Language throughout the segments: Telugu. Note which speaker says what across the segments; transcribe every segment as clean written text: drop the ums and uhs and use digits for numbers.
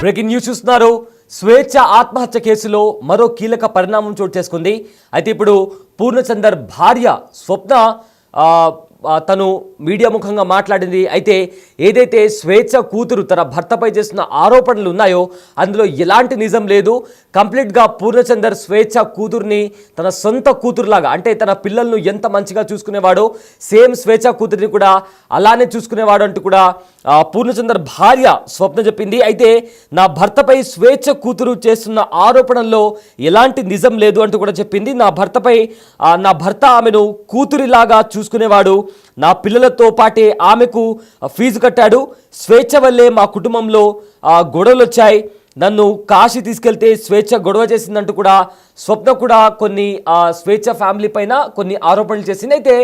Speaker 1: బ్రేకింగ్ న్యూస్ చూస్తున్నారు. స్వేచ్ఛ ఆత్మహత్య కేసులో మరో కీలక పరిణామం చోటు చేసుకుంది. అయితే ఇప్పుడు పూర్ణచందర్ భార్య స్వప్న తను మీడియా ముఖంగా మాట్లాడింది. అయితే ఏదైతే స్వేచ్ఛ కూతురు తన భర్తపై చేస్తున్న ఆరోపణలు ఉన్నాయో అందులో ఎలాంటి నిజం లేదు. కంప్లీట్గా పూర్ణచందర్ స్వేచ్ఛ కూతుర్ని తన సొంత కూతురులాగా, అంటే తన పిల్లలను ఎంత మంచిగా చూసుకునేవాడో సేమ్ స్వేచ్ఛ కూతురిని కూడా అలానే చూసుకునేవాడు అంటూ కూడా పూర్ణచందర్ భార్య స్వప్న చెప్పింది. అయితే నా భర్తపై స్వేచ్ఛ కూతురు చేస్తున్న ఆరోపణల్లో ఎలాంటి నిజం లేదు అంటూ కూడా చెప్పింది. నా భర్త ఆమెను కూతురిలాగా చూసుకునేవాడు, నా పిల్లలతో పాటే ఆమెకు ఫీజు కట్టాడు, స్వేచ్ఛ వల్లే మా కుటుంబంలో గొడవలు వచ్చాయి, నన్ను కాశీ తీసుకెళ్తే స్వేచ్ఛ గొడవ చేసిందంటూ కూడా స్వప్న కూడా కొన్ని స్వేచ్ఛ ఫ్యామిలీ పైన కొన్ని ఆరోపణలు చేసింది. అయితే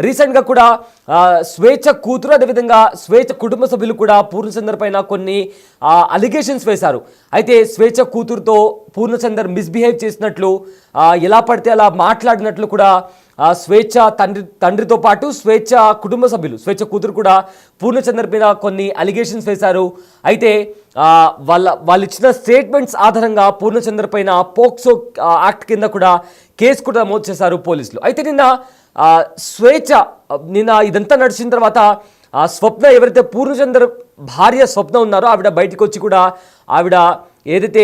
Speaker 1: రీసెంట్గా కూడా స్వేచ్ఛ కూతురు అదేవిధంగా స్వేచ్ఛ కుటుంబ సభ్యులు కూడా పూర్ణచందర్ పైన కొన్ని అలిగేషన్స్ వేశారు. అయితే స్వేచ్ఛ కూతురుతో పూర్ణచందర్ మిస్బిహేవ్ చేసినట్లు, ఎలా పడితే అలా మాట్లాడినట్లు కూడా స్వేచ్ఛ తండ్రితో పాటు స్వేచ్ఛ కుటుంబ సభ్యులు, స్వేచ్ఛ కూతురు కూడా పూర్ణచందర్ మీద కొన్ని అలిగేషన్స్ వేశారు. అయితే వాళ్ళు ఇచ్చిన స్టేట్మెంట్స్ ఆధారంగా పూర్ణచందర్ పైన పోక్సో యాక్ట్ కింద కూడా కేసు కూడా నమోదు చేశారు పోలీసులు. అయితే నిన్న ఇదంతా నడిచిన తర్వాత స్వప్న, ఎవరైతే పూర్ణచందర్ భార్య స్వప్న ఉన్నారో ఆవిడ బయటకు వచ్చి కూడా ఆవిడ ఏదైతే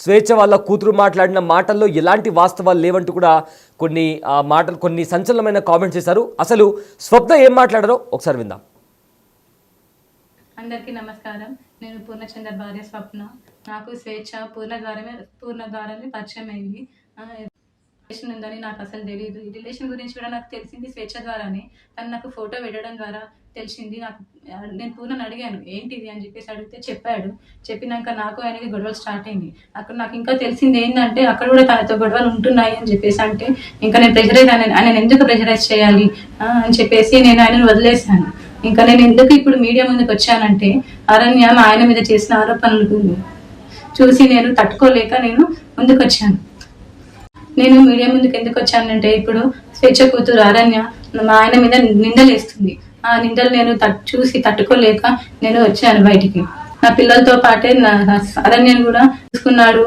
Speaker 1: స్వేచ్ఛ వాళ్ళ కూతురు మాట్లాడిన మాటల్లో ఎలాంటి వాస్తవాలు లేవంటూ కూడా కొన్ని సంచలనమైన కామెంట్స్ చేశారు. అసలు స్వప్న ఏం మాట్లాడారో ఒకసారి విందాం.
Speaker 2: అందరికీ నమస్కారం. నేను పూర్ణచందర్ భార్య స్వప్న. నాకు స్వేచ్ఛ పూర్ణ ద్వారానే పరిచయం అయింది. రిలేషన్ ఉందని నాకు అసలు తెలియదు. ఈ రిలేషన్ గురించి కూడా నాకు తెలిసింది స్వేచ్ఛ ద్వారానే. తను నాకు ఫోటో పెట్టడం ద్వారా తెలిసింది. నేను పూర్ణని అడిగాను ఏంటిది అని చెప్పేసి అడిగితే చెప్పాడు. చెప్పినాక నాకు ఆయనకి గొడవలు స్టార్ట్ అయింది. అక్కడ నాకు ఇంకా తెలిసింది ఏంటంటే అక్కడ కూడా తనతో గొడవలు ఉంటున్నాయి అని చెప్పేసి అంటే ఇంకా నేను ఆయన ఎందుకు ప్రెషరైజ్ చేయాలి అని చెప్పేసి నేను ఆయనను వదిలేశాను. ఇంకా నేను ఎందుకు ఇప్పుడు మీడియా ముందుకు వచ్చానంటే అరణ్య ఆయన మీద చేసిన ఆరోపణలు చూసి నేను తట్టుకోలేక నేను ముందుకు వచ్చాను. నేను మీడియా ముందుకు ఎందుకు వచ్చానంటే ఇప్పుడు స్వేచ్ఛ కూతురు అరణ్య మా ఆయన మీద నిందలేస్తుంది. ఆ నిందలు నేను చూసి తట్టుకోలేక నేను వచ్చాను బయటికి. నా పిల్లలతో పాటే అరణ్యను కూడా చూసుకున్నాడు,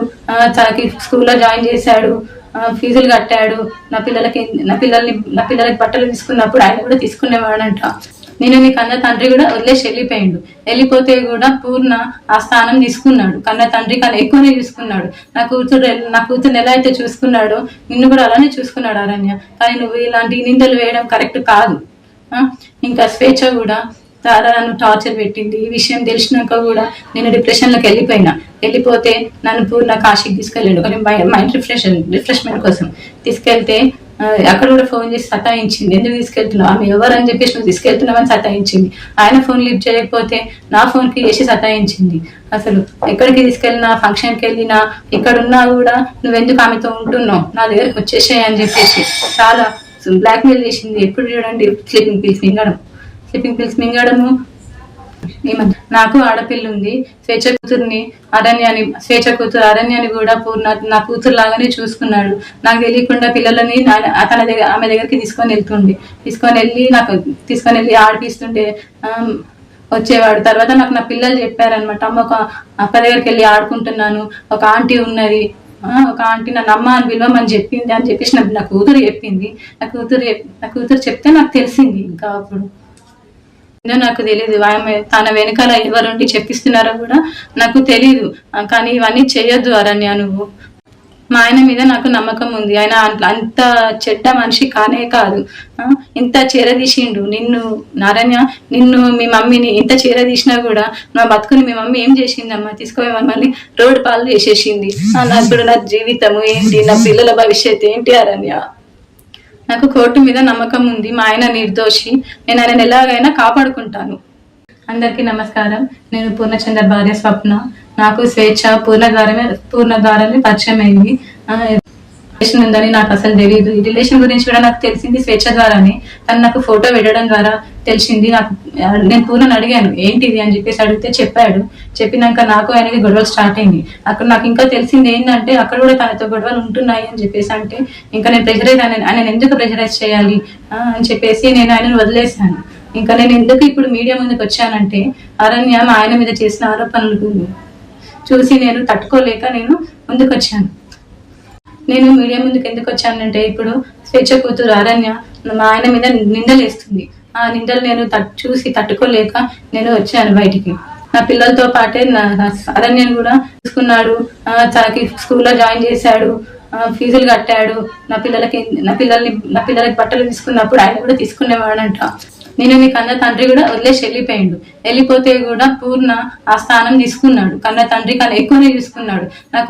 Speaker 2: తనకి స్కూల్లో జాయిన్ చేశాడు, ఫీజులు కట్టాడు, నా పిల్లలకి బట్టలు తీసుకున్నప్పుడు ఆయన కూడా తీసుకునేవాడంట. నేను మీ కన్న తండ్రి కూడా వదిలేసి వెళ్ళిపోతే కూడా పూర్ణ ఆ స్థానం తీసుకున్నాడు. కన్న తండ్రి కన్నా ఎక్కువనే చూసుకున్నాడు. నా కూతురు ఎలా అయితే చూసుకున్నాడో నిన్ను కూడా అలానే చూసుకున్నాడు అరణ్య. కానీ నువ్వు ఇలాంటి నిందలు వేయడం కరెక్ట్ కాదు. ఇంకా స్వేచ్ఛ కూడా నన్ను టార్చర్ పెట్టింది. ఈ విషయం తెలిసినాక కూడా నేను డిప్రెషన్లోకి వెళ్ళిపోతే నన్ను పూర్ణ కాశీకి తీసుకెళ్ళాడు మైండ్ రిఫ్రెష్మెంట్ కోసం. తీసుకెళ్తే అక్కడ కూడా ఫోన్ చేసి సతాయించింది. ఎందుకు తీసుకెళ్తున్నావు, ఆమె ఎవరు అని చెప్పేసి నువ్వు తీసుకెళ్తున్నావని సతాయించింది. ఆయన ఫోన్ లిఫ్ట్ చేయకపోతే నా ఫోన్కి చేసి సతాయించింది. అసలు ఎక్కడికి తీసుకెళ్ళినా, ఫంక్షన్కి వెళ్ళినా, ఎక్కడున్నా కూడా నువ్వెందుకు ఆమెతో ఉంటున్నావు, నా దగ్గరకు వచ్చేసాయి అని చెప్పేసి చాలా బ్లాక్మెయిల్ చేసింది. ఎప్పుడు చూడండి స్లీపింగ్ పిల్స్ మింగడము. నాకు ఆడపిల్ల ఉంది. స్వేచ్ఛ కూతురు అరణ్యాన్ని కూడా నా కూతురు లాగానే చూసుకున్నాడు. నాకు తెలియకుండా పిల్లలని ఆమె దగ్గరికి తీసుకొని వెళ్ళి ఆడిపిస్తుంటే వచ్చేవాడు. తర్వాత నాకు నా పిల్లలు చెప్పారనమాట, అమ్మ ఒక అక్క దగ్గరికి వెళ్ళి ఆడుకుంటున్నాను, ఒక ఆంటీ ఉన్నది, ఒక ఆంటీ నన్ను అమ్మ అని పిలవమని చెప్పింది అని చెప్పేసి నా కూతురు చెప్పింది. నా కూతురు చెప్తే నాకు తెలిసింది. ఇంకా అప్పుడు నాకు తెలీదు ఆమె తన వెనకాల ఎవరుండి చెప్పిస్తున్నారో కూడా నాకు తెలీదు. కానీ ఇవన్నీ చెయ్యొద్దు అరణ్య నువ్వు. మా ఆయన మీద నాకు నమ్మకం ఉంది. ఆయన అంత చెడ్డ మనిషి కానే కాదు. ఇంత చేరదీసిండు అరణ్య, నిన్ను మీ మమ్మీని ఇంత చేరదీసినా కూడా నా బతుకుని మీ మమ్మీ ఏం చేసిందమ్మా, తీసుకొని మమ్మల్ని రోడ్డు పాలు చేసేసింది. ఇప్పుడు నా జీవితము ఏంటి, నా పిల్లల భవిష్యత్తు ఏంటి అరణ్య. నాకు కోర్టు మీద నమ్మకం ఉంది. మా ఆయన నిర్దోషి. నేను ఆయన ఎలాగైనా కాపాడుకుంటాను. అందరికీ నమస్కారం. నేను పూర్ణచందర్ భార్య స్వప్న. నాకు స్వేచ్ఛ పూర్ణ ద్వారానే పరిచయం అయింది. రిలేషన్ ఉందని నాకు అసలు తెలియదు. ఈ రిలేషన్ గురించి కూడా నాకు తెలిసింది స్వేచ్ఛ ద్వారానే. తను నాకు ఫోటో పెట్టడం ద్వారా తెలిసింది. నేను పూర్ణని అడిగాను ఏంటిది అని చెప్పేసి అడిగితే చెప్పాడు. చెప్పినాక నాకు ఆయనకి గొడవలు స్టార్ట్ అయింది. అక్కడ నాకు ఇంకా తెలిసింది ఏంటంటే అక్కడ కూడా తనతో గొడవలు ఉంటున్నాయి అని చెప్పేసి అంటే ఇంకా నేను ఆయన ఎందుకు ప్రెషరైజ్ చేయాలి అని చెప్పేసి నేను ఆయనను వదిలేశాను. ఇంకా నేను ఎందుకు ఇప్పుడు మీడియా ముందుకు వచ్చానంటే అరణ్య ఆయన మీద చేసిన ఆరోపణలు చూసి నేను తట్టుకోలేక నేను ముందుకొచ్చాను. నేను మీడియా ముందుకు ఎందుకు వచ్చానంటే, ఇప్పుడు స్వేచ్ఛ కూతురు అరణ్య మా ఆయన మీద నిందలేస్తుంది. ఆ నిందలు నేను చూసి తట్టుకోలేక నేను వచ్చాను బయటికి. నా పిల్లలతో పాటే అరణ్యను కూడా తీసుకున్నాడు, తనకి స్కూల్లో జాయిన్ చేశాడు, ఫీజులు కట్టాడు. నా పిల్లలకి బట్టలు తీసుకున్నప్పుడు ఆయన కూడా తీసుకునేవాడంట. నేను మీ కన్న తండ్రి కూడా వదిలేసి వెళ్ళిపోతే కూడా పూర్ణ ఆ స్థానం తీసుకున్నాడు. కన్న తండ్రి కన్నా ఎక్కువనే చూసుకున్నాడు. నా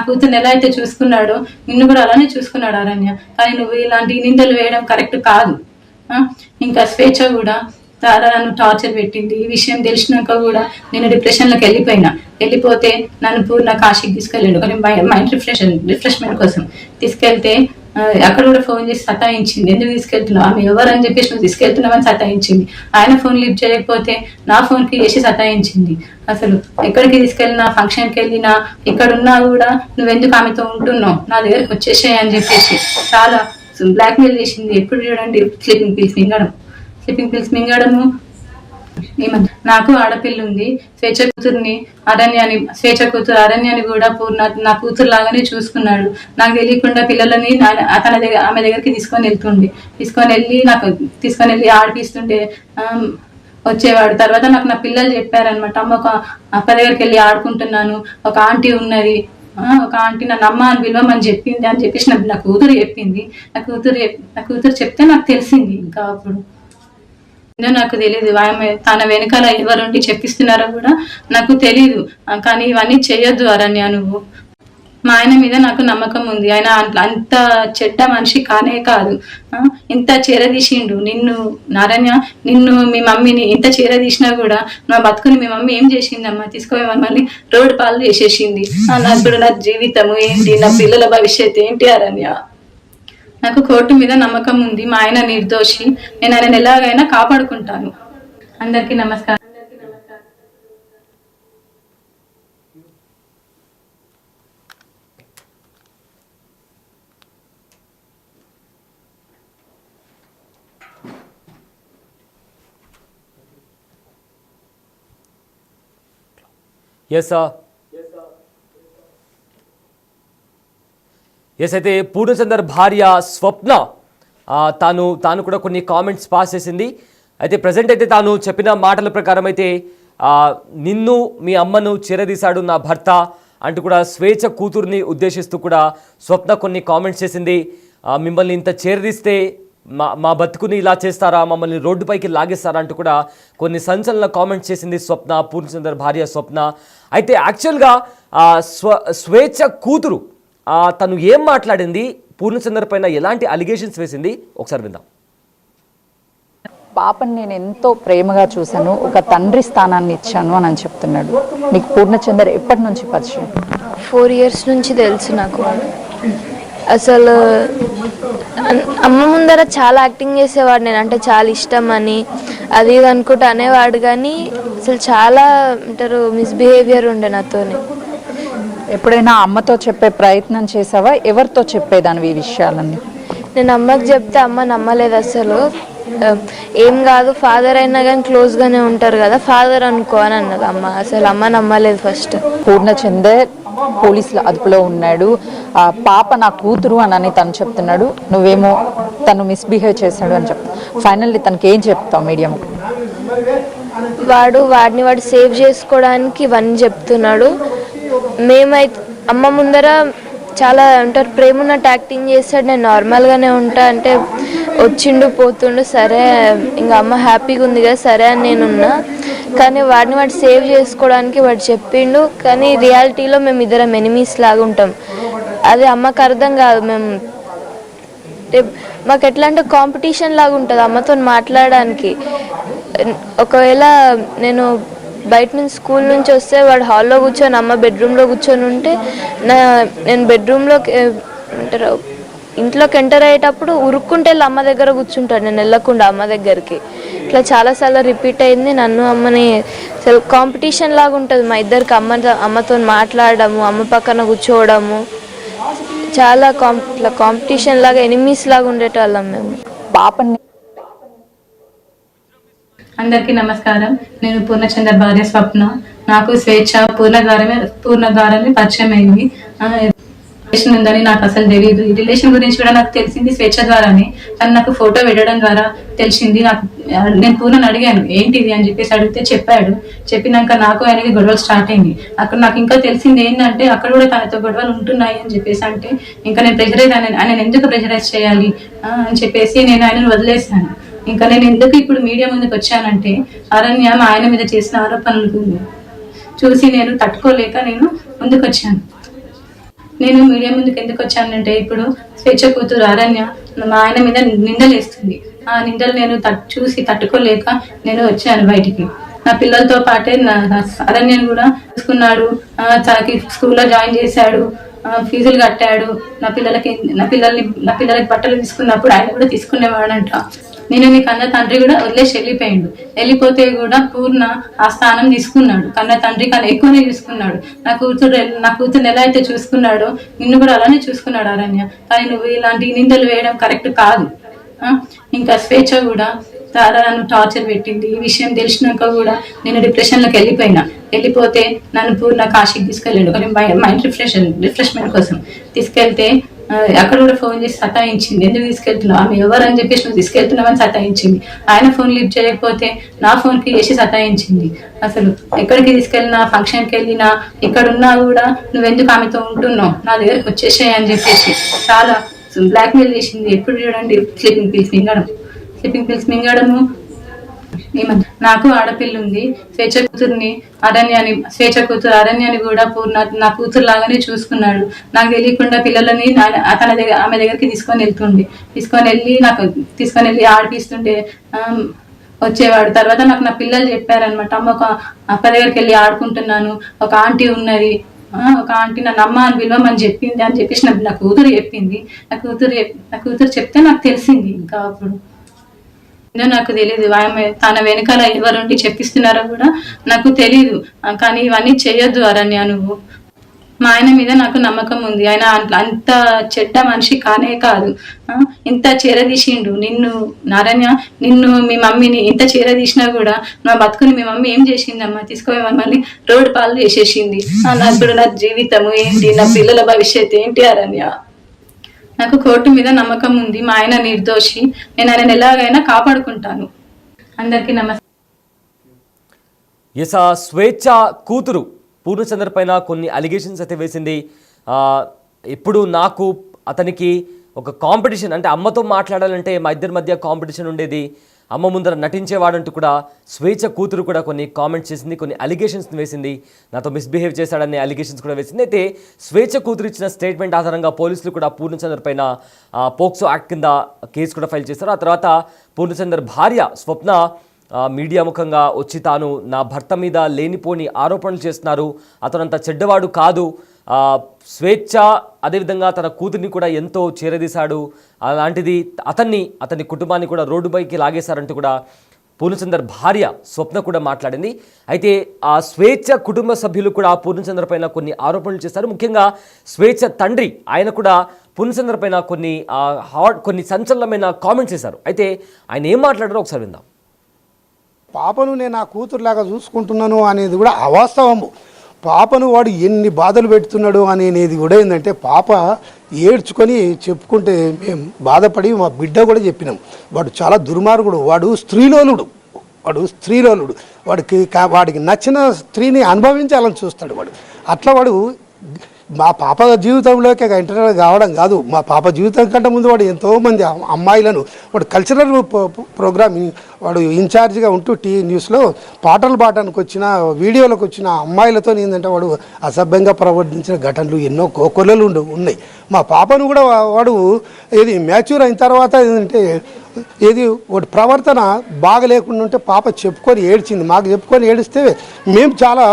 Speaker 2: కూతురుని ఎలా అయితే చూసుకున్నాడో నిన్ను కూడా అలానే చూసుకున్నాడు అరణ్య. కానీ నువ్వు ఇలాంటి నిందలు వేయడం కరెక్ట్ కాదు. ఇంకా స్వేచ్ఛ కూడా చాలా నన్ను టార్చర్ పెట్టింది. ఈ విషయం తెలిసినాక కూడా నేను డిప్రెషన్లోకి వెళ్ళిపోతే నన్ను పూర్ణ కాశీకి తీసుకెళ్ళాడు, కానీ మైండ్ రిఫ్రెష్మెంట్ కోసం తీసుకెళ్తే అక్కడ కూడా ఫోన్ చేసి సతాయించింది. ఎందుకు తీసుకెళ్తున్నావు, ఆమె ఎవరని చెప్పేసి నువ్వు తీసుకెళ్తున్నావని సతాయించింది. ఆయన ఫోన్ లిఫ్ట్ చేయకపోతే నా ఫోన్కి చేసి సతాయించింది. అసలు ఎక్కడికి తీసుకెళ్ళినా, ఫంక్షన్కి వెళ్ళినా, ఎక్కడున్నా కూడా నువ్వెందుకు ఆమెతో ఉంటున్నావు, నా దగ్గరకు వచ్చేసాయి అని చెప్పేసి చాలా బ్లాక్మెయిల్ చేసింది. ఎప్పుడు చూడండి స్లీపింగ్ పిల్స్ మింగడము. నాకు ఆడపిల్ల ఉంది, స్వేచ్ఛ కూతురు అరణ్యాన్ని కూడా నా కూతురు లాగానే చూసుకున్నాడు. నాకు తెలియకుండా పిల్లలని ఆమె దగ్గరికి తీసుకొని వెళ్ళి ఆడిపిస్తుంటే వచ్చేవాడు. తర్వాత నాకు నా పిల్లలు చెప్పారనమాట, అమ్మ ఒక అప్ప దగ్గరికి వెళ్ళి ఆడుకుంటున్నాను, ఒక ఆంటీ ఉన్నది, ఒక ఆంటీ నన్ను అమ్మ అని పిలవమని చెప్పింది అని చెప్పేసి నా కూతురు చెప్పింది. నా కూతురు చెప్తే నాకు తెలిసింది. ఇంకా అప్పుడు నాకు తెలియదు తన వెనకాల ఎవరుండి చెప్పిస్తున్నారో కూడా నాకు తెలీదు. కానీ ఇవన్నీ చెయ్యొద్దు అరణ్య నువ్వు. మా ఆయన మీద నాకు నమ్మకం ఉంది. ఆయన అంత చెడ్డ మనిషి కానే కాదు. ఇంత చేరదీసిండు నిన్ను అరణ్య, మీ మమ్మీని ఇంత చేరదీసినా కూడా నా బతుకుని మీ మమ్మీ ఏం చేసిందమ్మా, తీసుకుపోయి మమ్మల్ని రోడ్డు పాలు చేసేసింది. ఇప్పుడు నా జీవితము ఏంటి, నా పిల్లల భవిష్యత్తు ఏంటి అరణ్య? నాకు కోర్టు మీద నమ్మకం ఉంది. మా ఆయన నిర్దోషి, నేను ఆయన ఎలాగైనా కాపాడుకుంటాను. అందరికీ నమస్కారం.
Speaker 1: ఎస్ అయితే పూర్ణచందర్ భార్య స్వప్న తాను కూడా కొన్ని కామెంట్స్ పాస్ చేసింది. అయితే ప్రజెంట్ అయితే తాను చెప్పిన మాటల ప్రకారం అయితే నిన్ను మీ అమ్మను చేరదీశాడు నా భర్త అంటూ కూడా స్వేచ్ఛ కూతుర్ని ఉద్దేశిస్తూ కూడా స్వప్న కొన్ని కామెంట్స్ చేసింది. మిమ్మల్ని ఇంత చేరదీస్తే మా బతుకుని ఇలా చేస్తారా, మమ్మల్ని రోడ్డుపైకి లాగేస్తారా అంటూ కూడా కొన్ని సంచలన కామెంట్స్ చేసింది స్వప్న, పూర్ణచందర్ భార్య స్వప్న. అయితే యాక్చువల్గా స్వేచ్ఛ కూతురు తను ఏం మాట్లాడింది, పూర్ణచందర్ పైన ఎలాంటి అలిగేషన్స్ వేసింది ఒకసారి విందాం.
Speaker 3: పాపని నేను ఎంతో ప్రేమగా చూశాను, ఒక తండ్రి స్థానాన్ని ఇచ్చాను అని చెప్తున్నాడు. నీకు పూర్ణచందర్ ఎప్పటి నుంచి పరిచయం?
Speaker 4: 4 years నుంచి తెలుసు నాకు. అసలు అమ్మ ముందర చాలా యాక్టింగ్ చేసేవాడు, నేను అంటే చాలా ఇష్టం అని అది ఇది అనుకుంటూ అనేవాడు. కానీ అసలు చాలా మిస్బిహేవియర్ ఉండే నాతోని.
Speaker 3: ఎప్పుడైనా అమ్మతో చెప్పే ప్రయత్నం చేసావా? ఎవరితో చెప్పేదానివి ఈ విషయాలన్నీ?
Speaker 4: నేను అమ్మకి చెప్తే అమ్మ నమ్మలేదు అసలు. ఏం కాదు, ఫాదర్ అయినా కానీ క్లోజ్గానే ఉంటారు కదా, ఫాదర్ అనుకో అని అన్నది అమ్మ. అసలు అమ్మ నమ్మలేదు ఫస్ట్.
Speaker 3: పూర్ణచందర్ పోలీసుల అదుపులో ఉన్నాడు, పాప నా కూతురు అని తను చెప్తున్నాడు, నువ్వేమో తను మిస్బిహేవ్ చేశాడు అని చెప్తావు. ఫైనల్లీ తనకి ఏం చెప్తావు మీడియం?
Speaker 4: వాడిని సేవ్ చేసుకోవడానికి ఇవన్నీ చెప్తున్నాడు. మేమైతే అమ్మ ముందర చాలా ప్రేమ ఉన్నట్టు యాక్టింగ్ చేస్తాడు, నేను నార్మల్గానే ఉంటా అంటే వచ్చిండు పోతుండు, సరే ఇంకా అమ్మ హ్యాపీగా ఉంది కదా సరే అని నేనున్నా. కానీ వాడిని సేవ్ చేసుకోవడానికి వాడు చెప్పిండు. కానీ రియాలిటీలో మేము ఇద్దరం ఎనిమీస్ లాగా ఉంటాం. అది అమ్మకు అర్థం కాదు. మాకు ఎట్లా అంటే కాంపిటీషన్ లాగా ఉంటుంది అమ్మతో మాట్లాడడానికి. ఒకవేళ నేను బయట నుంచి స్కూల్ నుంచి వస్తే వాడు హాల్లో కూర్చొని అమ్మ బెడ్రూమ్లో కూర్చొని ఉంటే నేను బెడ్రూమ్లోకి ఇంట్లోకి ఎంటర్ అయ్యేటప్పుడు ఉరుక్కుంటే వెళ్ళి అమ్మ దగ్గర కూర్చుంటాడు, నేను వెళ్ళకుండా అమ్మ దగ్గరికి. ఇట్లా చాలాసార్లు రిపీట్ అయింది. నన్ను అమ్మని అసలు కాంపిటీషన్ లాగా ఉంటుంది మా ఇద్దరికి. అమ్మతో మాట్లాడము, అమ్మ పక్కన కూర్చోవడము, చాలా కాంపిటీషన్ లాగా ఎనిమీస్ లాగా ఉండేటోళ్ళం మేము.
Speaker 3: పాపని
Speaker 2: అందరికీ నమస్కారం. నేను పూర్ణచంద్ర భార్య స్వప్న. నాకు స్వేచ్ఛ పూర్ణ ద్వారానే పరిచయం అయింది. రిలేషన్ ఉందని నాకు అసలు తెలియదు. ఈ రిలేషన్ గురించి కూడా నాకు తెలిసింది స్వేచ్ఛ ద్వారానే. తను నాకు ఫోటో పెట్టడం ద్వారా తెలిసింది. నేను పూర్ణని అడిగాను ఏంటిది అని చెప్పేసి అడిగితే చెప్పాడు. చెప్పినాక నాకు ఆయనకి గొడవలు స్టార్ట్ అయింది. అక్కడ నాకు ఇంకా తెలిసింది ఏంటంటే అక్కడ కూడా తనతో గొడవలు ఉంటున్నాయి అని చెప్పేసి అంటే ఇంకా నేను ఆయన ఎందుకు ప్రెజరైజ్ చేయాలి అని చెప్పేసి నేను ఆయనను వదిలేశాను. ఇంకా నేను ఎందుకు ఇప్పుడు మీడియా ముందుకు వచ్చానంటే అరణ్య ఆయన మీద చేసిన ఆరోపణలు చూసి నేను తట్టుకోలేక నేను ముందుకు వచ్చాను. నేను మీడియా ముందుకు ఎందుకు వచ్చానంటే ఇప్పుడు స్వేచ్ఛ కూతురు అరణ్య మా ఆయన మీద నిందలేస్తుంది. ఆ నిందలు నేను చూసి తట్టుకోలేక నేను వచ్చాను బయటికి. నా పిల్లలతో పాటే అరణ్యను కూడా చూసుకున్నాడు. తనకి స్కూల్లో జాయిన్ చేశాడు, ఫీజులు కట్టాడు. నా పిల్లలకి బట్టలు తీసుకున్నప్పుడు ఆయన కూడా తీసుకునేవాడంట. నేను నీ కన్న తండ్రి కూడా వదిలేసి వెళ్ళిపోయాడు. వెళ్ళిపోతే కూడా పూర్ణ ఆ స్థానం తీసుకున్నాడు. కన్న తండ్రి కన్నా ఎక్కువనే చూసుకున్నాడు. నా కూతురు ఎలా అయితే చూసుకున్నాడో నిన్ను కూడా అలానే చూసుకున్నాడు అరణ్య. కానీ నువ్వు ఇలాంటి నిందలు వేయడం కరెక్ట్ కాదు. ఇంకా స్వేచ్ఛ కూడా చాలా నన్ను టార్చర్ పెట్టింది. ఈ విషయం తెలిసినాక కూడా నేను డిప్రెషన్లోకి వెళ్ళిపోతే నన్ను పూర్ణ కాశీకి తీసుకెళ్ళాడు మైండ్ రిఫ్రెష్మెంట్ కోసం. తీసుకెళ్తే అక్కడ కూడా ఫోన్ చేసి సతాయించింది. ఎందుకు తీసుకెళ్తున్నావు, ఆమె ఎవరు అని చెప్పేసి నువ్వు తీసుకెళ్తున్నావని సతాయించింది. ఆయన ఫోన్ లిఫ్ట్ చేయకపోతే నా ఫోన్కి చేసి సతాయించింది. అసలు ఎక్కడికి తీసుకెళ్ళినా, ఫంక్షన్కి వెళ్ళినా, ఎక్కడున్నా కూడా నువ్వెందుకు ఆమెతో ఉంటున్నావు, నా దగ్గరకు వచ్చేసాయి అని చెప్పేసి చాలా బ్లాక్మెయిల్ చేసింది. ఎప్పుడు చూడండి స్లీపింగ్ పిల్స్ మింగడము. నాకు ఆడపిల్ల ఉంది. స్వేచ్ఛ కూతురు అరణ్యాన్ని కూడా నా కూతురు లాగానే చూసుకున్నాడు. నాకు తెలియకుండా పిల్లలని ఆమె దగ్గరికి తీసుకొని వెళ్ళి ఆడిపిస్తుంటే వచ్చేవాడు. తర్వాత నాకు నా పిల్లలు చెప్పారనమాట, అమ్మ ఒక అక్క దగ్గరికి వెళ్ళి ఆడుకుంటున్నాను, ఒక ఆంటీ ఉన్నది, ఒక ఆంటీ నన్ను అమ్మ అని పిలవమని చెప్పింది అని చెప్పేసి నా కూతురు చెప్పింది. నా కూతురు చెప్తే నాకు తెలిసింది. ఇంకా అప్పుడు నాకు తెలీదు ఆమె తన వెనకాల ఎవరుండి చెప్పిస్తున్నారో కూడా నాకు తెలీదు. కానీ ఇవన్నీ చెయ్యొద్దు అరణ్య నువ్వు. మా ఆయన మీద నాకు నమ్మకం ఉంది. ఆయన అంత చెడ్డ మనిషి కానే కాదు. ఇంత చేరదీసిండు నిన్ను అరణ్య, నిన్ను మీ మమ్మీని ఇంత చేరదీసినా కూడా నా బతుకుని మీ మమ్మీ ఏం చేసిందమ్మా, తీసుకొని మమ్మల్ని రోడ్డు పాలు చేసేసింది. ఇప్పుడు నా జీవితము ఏంటి, నా పిల్లల భవిష్యత్తు ఏంటి అరణ్య. నాకు కోర్టు మీద నమ్మకం ఉంది. మా ఆయన నిర్దోషి. నేను ఆయన ఎలాగైనా కాపాడుకుంటాను. అందరికీ నమస్తే.
Speaker 1: స్వేచ్ఛ కూతురు పూర్ణచంద్ర పైన కొన్ని అలిగేషన్స్ అయితే వేసింది. ఇప్పుడు నాకు అతనికి ఒక కాంపిటీషన్, అంటే అమ్మతో మాట్లాడాలంటే మా ఇద్దరి మధ్య కాంపిటీషన్ ఉండేది, అమ్మ ముందర నటించేవాడంటూ కూడా స్వేచ్ఛ కూతురు కూడా కొన్ని కామెంట్స్ చేసింది, కొన్ని అలిగేషన్స్ని వేసింది. నాతో మిస్బిహేవ్ చేశాడనే అలిగేషన్స్ కూడా వేసింది. అయితే స్వేచ్ఛ కూతురు ఇచ్చిన స్టేట్మెంట్ ఆధారంగా పోలీసులు కూడా పూర్ణచంద్ర పైన పోక్సో యాక్ట్ కింద కేసు కూడా ఫైల్ చేశారు. ఆ తర్వాత పూర్ణచంద్ర భార్య స్వప్న మీడియా ముఖంగా వచ్చి తాను నా భర్త మీద లేనిపోని ఆరోపణలు చేస్తున్నారు, అతనంత చెడ్డవాడు కాదు, స్వేచ్ఛ అదేవిధంగా తన కూతుర్ని కూడా ఎంతో చేరదీశాడు, అలాంటిది అతని కుటుంబాన్ని కూడా రోడ్డుపైకి లాగేశారంటూ కూడా పూర్ణచంద్ర భార్య స్వప్న కూడా మాట్లాడింది. అయితే ఆ స్వేచ్ఛ కుటుంబ సభ్యులు కూడా పూర్ణచంద్ర పైన కొన్ని ఆరోపణలు చేశారు. ముఖ్యంగా స్వేచ్ఛ తండ్రి ఆయన కూడా పూర్ణచంద్ర పైన కొన్ని సంచలనమైన కామెంట్స్ చేశారు. అయితే ఆయన ఏం మాట్లాడారో ఒకసారి విందాం.
Speaker 5: పాపను నేను నా కూతురులాగా చూసుకుంటున్నాను అనేది కూడా అవాస్తవము. పాపను వాడు ఎన్ని బాధలు పెడుతున్నాడు అనేది కూడా ఏంటంటే, పాప ఏడ్చుకొని చెప్పుకుంటే మేము బాధపడి మా బిడ్డ కూడా చెప్పినాం. వాడు చాలా దుర్మార్గుడు, వాడు స్త్రీలోలుడు, వాడికి నచ్చిన స్త్రీని అనుభవించాలని చూస్తాడు వాడు. అట్లా వాడు మా పాప జీవితంలోకి ఎంటర్ కావడం కాదు, మా పాప జీవితం కంటే ముందు వాడు ఎంతోమంది అమ్మాయిలను, వాడు కల్చరల్ ప్రోగ్రామ్ వాడు ఇన్ఛార్జిగా ఉంటూ న్యూస్లో పాటలు పాడడానికి వచ్చిన, వీడియోలకు వచ్చిన అమ్మాయిలతో ఏంటంటే వాడు అసభ్యంగా ప్రవర్తించిన ఘటనలు ఎన్నో కోకొల్లలు ఉన్నాయి. మా పాపను కూడా వాడు మ్యాచ్యూర్ అయిన తర్వాత ఏంటంటే వాడి ప్రవర్తన బాగా లేకుండా ఉంటే పాప చెప్పుకొని ఏడ్చింది. మాకు చెప్పుకొని ఏడిస్తే మేము చాలా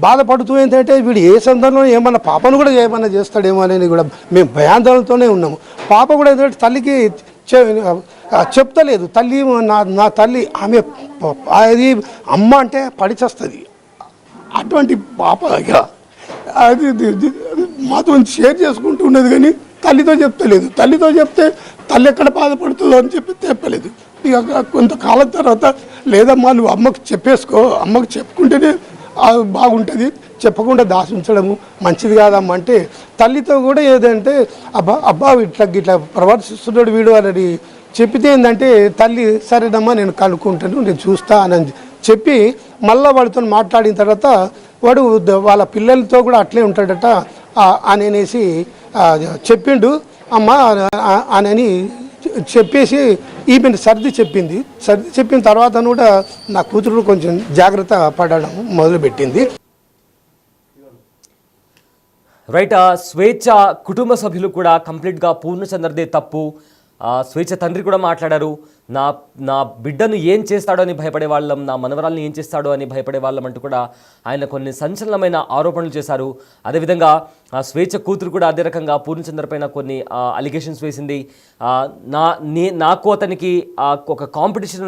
Speaker 5: బాధపడుతూ ఏంటంటే వీడు ఏ సందర్భంలో ఏమన్నా పాపను కూడా ఏమన్నా చేస్తాడేమో అనేది కూడా మేము భయాందోళనతోనే ఉన్నాము. పాప కూడా ఏంటంటే తల్లికి చెప్తలేదు, తల్లి నా తల్లి ఆమె అది అమ్మ అంటే పడిచేస్తుంది. అటువంటి పాప అది మాతో షేర్ చేసుకుంటూ ఉన్నది, కానీ తల్లితో చెప్తలేదు. తల్లితో చెప్తే తల్లి ఎక్కడ బాధపడుతుందో అని చెప్పి చెప్పలేదు. ఇక కొంతకాలం తర్వాత లేదమ్మా నువ్వు అమ్మకు చెప్పేసుకో, అమ్మకు చెప్పుకుంటేనే బాగుంటుంది, చెప్పకుండా దాచి ఉంచడము మంచిది కాదమ్మా అంటే తల్లితో కూడా ఏదంటే అబ్బా ఇట్లా ప్రవర్తిస్తున్నాడు వీడు అని చెప్పితే ఏంటంటే తల్లి సరేనమ్మా నేను కనుక్కుంటాను, నేను చూస్తా అని చెప్పి మళ్ళీ వాడితో మాట్లాడిన తర్వాత వాడు వాళ్ళ పిల్లలతో కూడా అట్లే ఉంటాడట అని అనేసి చెప్పిండు అమ్మ అని చెప్పేసి ఈమె సర్ది చెప్పిన తర్వాత కూడా నా కూతురు కొంచెం జాగ్రత్త పడడం మొదలుపెట్టింది.
Speaker 1: రైట్. స్వేచ్ఛ కుటుంబ సభ్యులు కూడా కంప్లీట్గా పూర్ణచంద్రదే తప్పు. స్వేచ్ఛ తండ్రి కూడా మాట్లాడారు. నా బిడ్డను ఏం చేస్తాడో అని భయపడే వాళ్ళం, నా మనవరాలను ఏం చేస్తాడో అని భయపడే వాళ్ళం అంటూ కూడా ఆయన కొన్ని సంచలనమైన ఆరోపణలు చేశారు. అదేవిధంగా స్వేచ్ఛ కూతురు కూడా అదే రకంగా పూర్ణచంద్ర పైన కొన్ని అలిగేషన్స్ వేసింది. నాకు అతనికి ఒక కాంపిటీషన్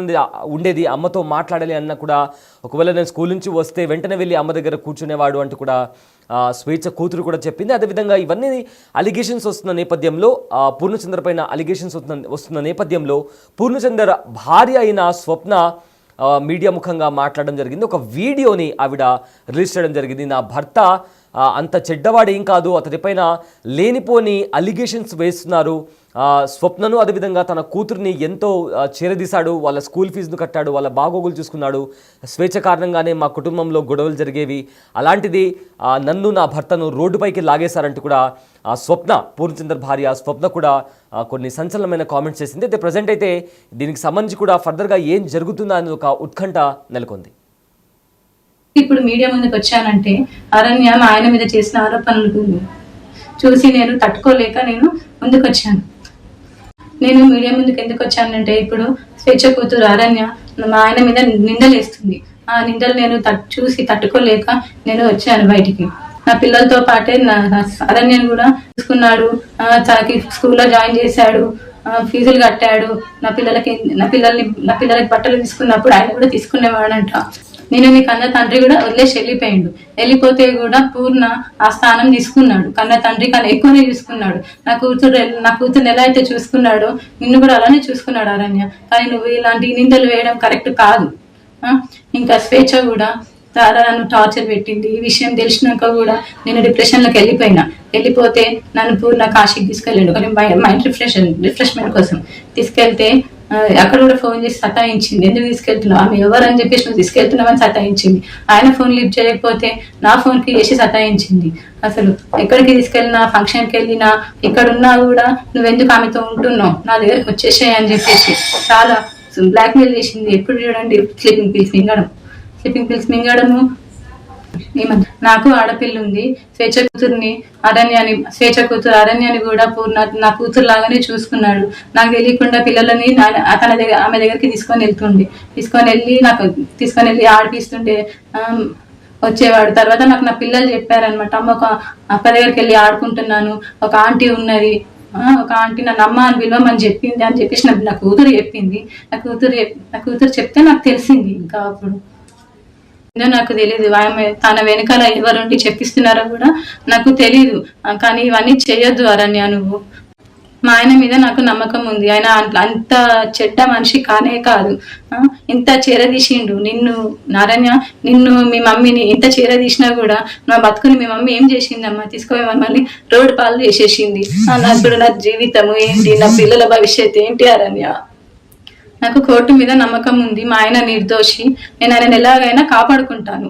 Speaker 1: ఉండేది, అమ్మతో మాట్లాడాలి అన్న కూడా, ఒకవేళ నేను స్కూల్ నుంచి వస్తే వెంటనే వెళ్ళి అమ్మ దగ్గర కూర్చునేవాడు అంటూ కూడా స్వేచ్ఛ కూతురు కూడా చెప్పింది. అదేవిధంగా ఇవన్నీ అలిగేషన్స్ వస్తున్న నేపథ్యంలో, పూర్ణచంద్ర పైన అలిగేషన్స్ వస్తున్న నేపథ్యంలో పూర్ణచంద్ర భార్య అయిన స్వప్న మీడియా ముఖంగా మాట్లాడడం జరిగింది. ఒక వీడియోని ఆవిడ రిలీజ్ చేయడం జరిగింది. నా భర్త అంత చెడ్డవాడు ఏం కాదు, అతడిపైన లేనిపోని అలిగేషన్స్ వేస్తున్నారు, స్వప్నను అదేవిధంగా తన కూతుర్ని ఎంతో చేరదీశాడు, వాళ్ళ స్కూల్ ఫీజును కట్టాడు, వాళ్ళ బాగోగులు చూసుకున్నాడు, స్వేచ్ఛ కారణంగానే మా కుటుంబంలో గొడవలు జరిగేవి, అలాంటిది నన్ను నా భర్తను రోడ్డుపైకి లాగేశారంటూ కూడా స్వప్న, పూర్ణచంద్ర భార్య స్వప్న కూడా కొన్ని సంచలనమైన కామెంట్స్ చేసింది. అయితే ప్రజెంట్ అయితే దీనికి సంబంధించి కూడా ఫర్దర్గా ఏం జరుగుతుందా అనేది ఒక ఉత్కంఠ నెలకొంది.
Speaker 2: ఇప్పుడు మీడియా ముందుకు వచ్చానంటే అరణ్య మా ఆయన మీద చేసిన ఆరోపణలు చూసి నేను తట్టుకోలేక నేను ముందుకు వచ్చాను. నేను మీడియా ముందుకు ఎందుకు వచ్చానంటే ఇప్పుడు స్వేచ్ఛ కూతురు అరణ్య మా ఆయన మీద నిందలేస్తుంది. ఆ నిందలు నేను చూసి తట్టుకోలేక నేను వచ్చాను బయటికి. నా పిల్లలతో పాటే అరణ్యను కూడా చూసుకున్నాడు, తనకి స్కూల్లో జాయిన్ చేశాడు, ఫీజులు కట్టాడు, నా పిల్లలకి బట్టలు తీసుకున్నప్పుడు ఆయన కూడా తీసుకునేవాడంట. నేను మీ కన్న తండ్రి కూడా వదిలేసి వెళ్ళిపోతే కూడా పూర్ణ ఆ స్థానం తీసుకున్నాడు. కన్న తండ్రి కన్నా ఎక్కువనే చూసుకున్నాడు. నా కూతురుని ఎలా అయితే చూసుకున్నాడో నిన్ను కూడా అలానే చూసుకున్నాడు అరణ్య. కానీ నువ్వు ఇలాంటి నిందలు వేయడం కరెక్ట్ కాదు. ఇంకా స్వేచ్ఛ కూడా చాలా నన్ను టార్చర్ పెట్టింది. ఈ విషయం తెలిసినాక కూడా నేను డిప్రెషన్లోకి వెళ్ళిపోతే నన్ను పూర్ణ కాశీకి తీసుకెళ్ళాడు మైండ్ రిఫ్రెష్మెంట్ కోసం. తీసుకెళ్తే అక్కడ కూడా ఫోన్ చేసి సతాయించింది. ఎందుకు తీసుకెళ్తున్నావు, ఆమె ఎవరని చెప్పేసి నువ్వు తీసుకెళ్తున్నావని సతాయించింది. ఆయన ఫోన్ లిఫ్ట్ చేయకపోతే నా ఫోన్కి చేసి సతాయించింది. అసలు ఎక్కడికి తీసుకెళ్ళినా, ఫంక్షన్కి వెళ్ళినా, ఎక్కడున్నా కూడా నువ్వెందుకు ఆమెతో ఉంటున్నావు, నా దగ్గరకు వచ్చేసాయి అని చెప్పేసి చాలా బ్లాక్మెయిల్ చేసింది. ఎప్పుడు చూడండి స్లీపింగ్ పిల్స్ మింగడము. నాకు ఆడపిల్ల ఉంది, స్వేచ్ఛ కూతురు అరణ్యాన్ని కూడా నా కూతురు లాగానే చూసుకున్నాడు. నాకు తెలియకుండా పిల్లలని ఆమె దగ్గరికి తీసుకొని వెళ్ళి ఆడిపిస్తుంటే వచ్చేవాడు. తర్వాత నాకు నా పిల్లలు చెప్పారనమాట, అమ్మ ఒక అప్ప దగ్గరికి వెళ్ళి ఆడుకుంటున్నాను, ఒక ఆంటీ ఉన్నది, ఒక ఆంటీ నన్ను అమ్మ అని పిలవమని చెప్పింది అని చెప్పేసి నా కూతురు చెప్పింది. నా కూతురు చెప్తే నాకు తెలిసింది. ఇంకా అప్పుడు నాకు తెలియదు, తన వెనకాల ఎవరుండి చెప్పిస్తున్నారో కూడా నాకు తెలీదు. కానీ ఇవన్నీ చెయ్యొద్దు అరణ్య, నువ్వు. మా ఆయన మీద నాకు నమ్మకం ఉంది. ఆయన అంత చెడ్డ మనిషి కానే కాదు. ఇంత చేరదీసిండు నిన్ను అరణ్య, మీ మమ్మీని ఇంత చేరదీసినా కూడా నా బతుకుని మీ మమ్మీ ఏం చేసిందమ్మా, తీసుకుపోయి మమ్మల్ని రోడ్డు పాలు చేసేసింది. ఇప్పుడు నా జీవితము ఏంటి, నా పిల్లల భవిష్యత్తు ఏంటి అరణ్య? నాకు కోర్టు మీద నమ్మకం ఉంది. మా ఆయన నిర్దోషి, నేను ఆయన ఎలాగైనా కాపాడుకుంటాను.